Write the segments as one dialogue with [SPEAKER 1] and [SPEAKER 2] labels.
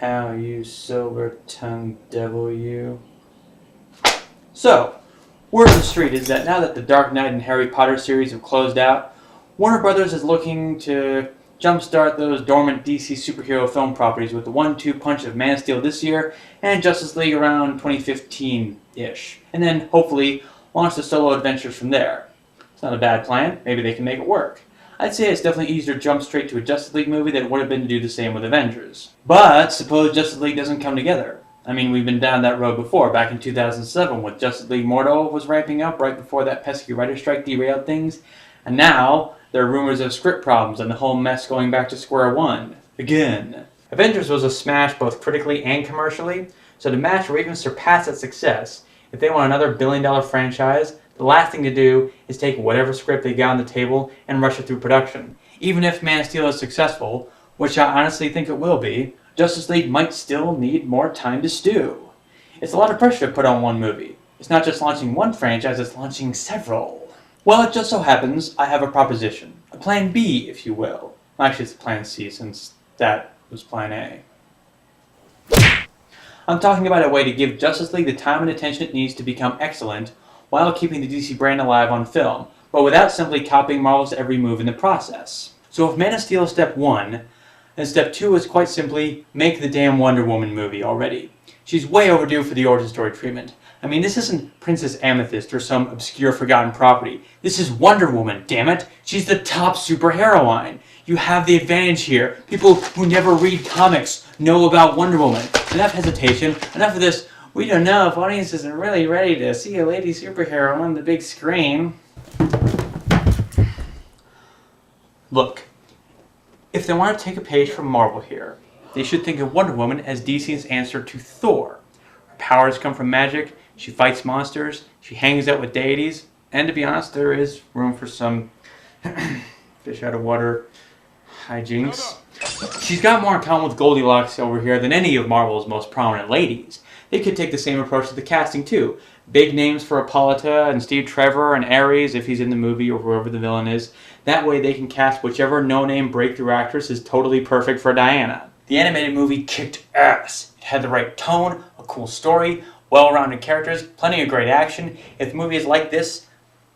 [SPEAKER 1] How you silver-tongued devil you. So, word on the street is that now that the Dark Knight and Harry Potter series have closed out, Warner Brothers is looking to jumpstart those dormant DC superhero film properties with the 1-2 punch of Man of Steel this year and Justice League around 2015-ish, and then hopefully launch the solo adventures from there. It's not a bad plan, maybe they can make it work. I'd say it's definitely easier to jump straight to a Justice League movie than it would have been to do the same with Avengers. But suppose Justice League doesn't come together. I mean, we've been down that road before, back in 2007 when Justice League Mortal was ramping up right before that pesky writer strike derailed things. And now, there are rumors of script problems and the whole mess going back to square one. Again. Avengers was a smash both critically and commercially, so to match or even surpass that success, if they want another billion-dollar franchise, the last thing to do is take whatever script they got on the table and rush it through production. Even if Man of Steel is successful, which I honestly think it will be, Justice League might still need more time to stew. It's a lot of pressure to put on one movie. It's not just launching one franchise, it's launching several. Well, it just so happens I have a proposition. A plan B, if you will. Actually, it's plan C, since that was plan A. I'm talking about a way to give Justice League the time and attention it needs to become excellent, while keeping the DC brand alive on film, but without simply copying Marvel's every move in the process. So if Man of Steel is step 1, then step 2 is quite simply, make the damn Wonder Woman movie already. She's way overdue for the origin story treatment. I mean, this isn't Princess Amethyst or some obscure forgotten property. This is Wonder Woman, damn it! She's the top superheroine! You have the advantage here. People who never read comics know about Wonder Woman. Enough hesitation, enough of this, we don't know if audiences are really ready to see a lady superhero on the big screen. Look, if they want to take a page from Marvel here, they should think of Wonder Woman as DC's answer to Thor. Her powers come from magic, she fights monsters, she hangs out with deities, and to be honest, there is room for some fish out of water hijinks. She's got more in common with Goldilocks over here than any of Marvel's most prominent ladies. They could take the same approach to the casting too. Big names for Hippolyta and Steve Trevor and Ares if he's in the movie or whoever the villain is. That way they can cast whichever no-name breakthrough actress is totally perfect for Diana. The animated movie kicked ass. It had the right tone, a cool story, well-rounded characters, plenty of great action. If the movie is like this,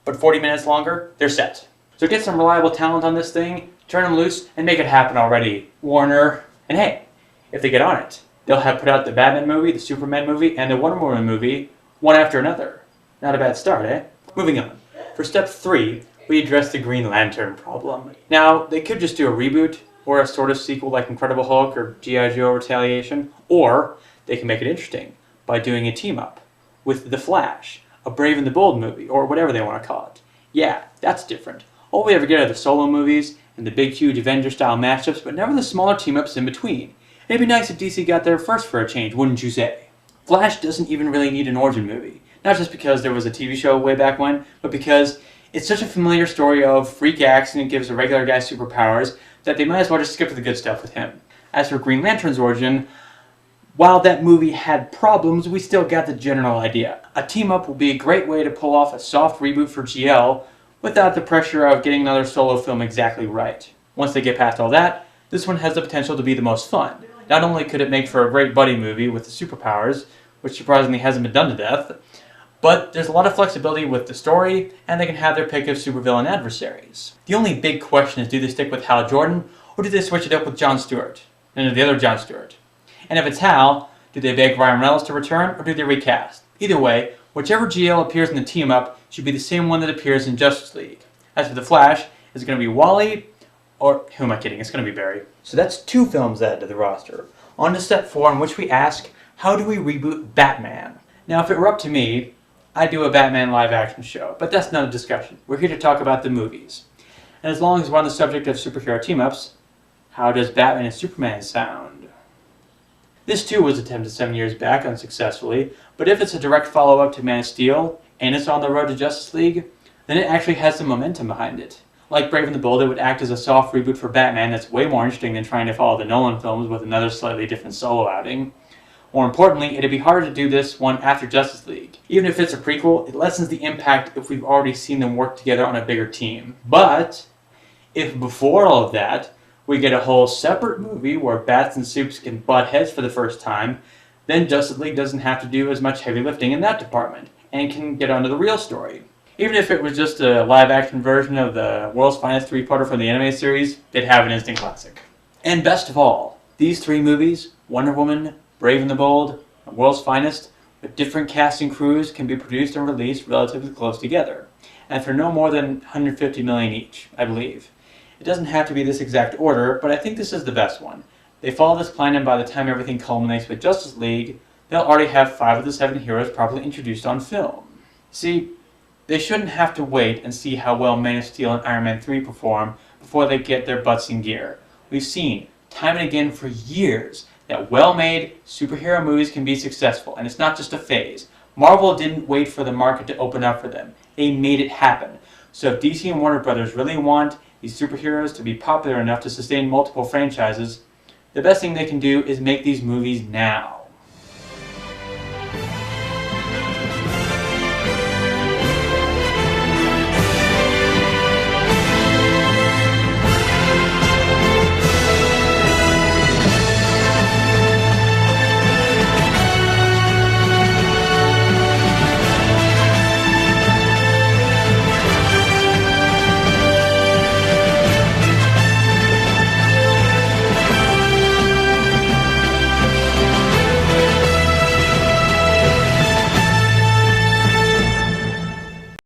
[SPEAKER 1] but 40 minutes longer, they're set. So get some reliable talent on this thing, turn them loose, and make it happen already, Warner. And hey, if they get on it, they'll have put out the Batman movie, the Superman movie, and the Wonder Woman movie, one after another. Not a bad start, eh? Moving on. For step 3, we address the Green Lantern problem. Now, they could just do a reboot, or a sort of sequel like Incredible Hulk or G.I. Joe Retaliation, or they can make it interesting by doing a team-up with The Flash, a Brave and the Bold movie, or whatever they want to call it. Yeah, that's different. All we ever get are the solo movies and the big, huge Avenger-style matchups, but never the smaller team-ups in between. It'd be nice if DC got there first for a change, wouldn't you say? Flash doesn't even really need an origin movie. Not just because there was a TV show way back when, but because it's such a familiar story of freak accident gives a regular guy superpowers that they might as well just skip to the good stuff with him. As for Green Lantern's origin, while that movie had problems, we still got the general idea. A team-up will be a great way to pull off a soft reboot for GL without the pressure of getting another solo film exactly right. Once they get past all that, this one has the potential to be the most fun. Not only could it make for a great buddy movie with the superpowers, which surprisingly hasn't been done to death, but there's a lot of flexibility with the story, and they can have their pick of supervillain adversaries. The only big question is, do they stick with Hal Jordan, or do they switch it up with Jon Stewart? And the other Jon Stewart. And if it's Hal, do they beg Ryan Reynolds to return, or do they recast? Either way, whichever GL appears in the team-up should be the same one that appears in Justice League. As for The Flash, is it going to be Wally, or who am I kidding? It's going to be Barry. So that's 2 films added to the roster. On to step 4, in which we ask, how do we reboot Batman? Now, if it were up to me, I'd do a Batman live-action show, but that's not a discussion. We're here to talk about the movies. And as long as we're on the subject of superhero team-ups, how does Batman and Superman sound? This too was attempted 7 years back unsuccessfully, but if it's a direct follow-up to Man of Steel, and it's on the road to Justice League, then it actually has some momentum behind it. Like Brave and the Bold, it would act as a soft reboot for Batman that's way more interesting than trying to follow the Nolan films with another slightly different solo outing. More importantly, it'd be harder to do this one after Justice League. Even if it's a prequel, it lessens the impact if we've already seen them work together on a bigger team. But if before all of that, We get a whole separate movie where Bats and Supes can butt heads for the first time. Then Justice League doesn't have to do as much heavy lifting in that department, and can get on to the real story. Even if it was just a live-action version of the World's Finest three-parter from the anime series, they'd have an instant classic. And best of all, these three movies, Wonder Woman, Brave and the Bold, and World's Finest, with different cast and crews, can be produced and released relatively close together, and for no more than $150 million each, I believe. It doesn't have to be this exact order, but I think this is the best one. They follow this plan, and by the time everything culminates with Justice League, they'll already have 5 of the 7 heroes properly introduced on film. See, they shouldn't have to wait and see how well Man of Steel and Iron Man 3 perform before they get their butts in gear. We've seen, time and again for years, that well-made superhero movies can be successful, and it's not just a phase. Marvel didn't wait for the market to open up for them. They made it happen. So if DC and Warner Brothers really want these superheroes to be popular enough to sustain multiple franchises, the best thing they can do is make these movies now.